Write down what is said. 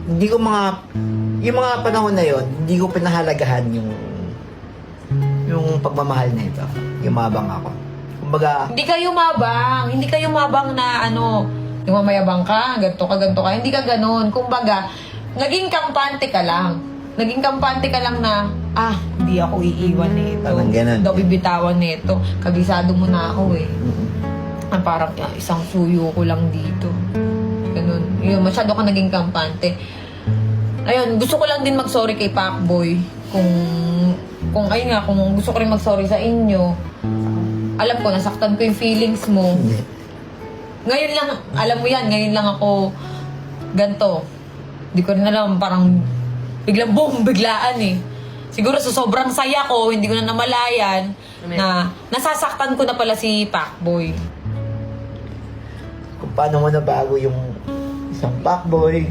hindi ko yung mga panahon na yon, hindi ko pinahalagahan yung pagmamahal na ito. Yumabang ako. Kumbaga, Hindi ka yumabang na yung mamayabang ka, ganito ka. Hindi ka ganun. Kumbaga, naging kampante ka lang. Na, hindi ako iiwan nito. Parang ganun. Hindi ako bibitawan nito. Kabisado mo na ako eh. Parang isang suyo ko lang dito. Ganun. Yun, masyado ka naging kampante. Ayun, gusto ko lang din mag-sorry kay Pacboy. Kung gusto ko rin mag-sorry sa inyo. Alam ko, nasaktan ko yung feelings mo. hindi. Ngayon lang, alam mo yan, ngayon lang ako ganto. Hindi ko rin alam, parang biglaan eh. Siguro sa sobrang saya ko, hindi ko na namalayan na nasasaktan ko na pala si Pacboy. Kung paano mo nabago yung isang Pacboy,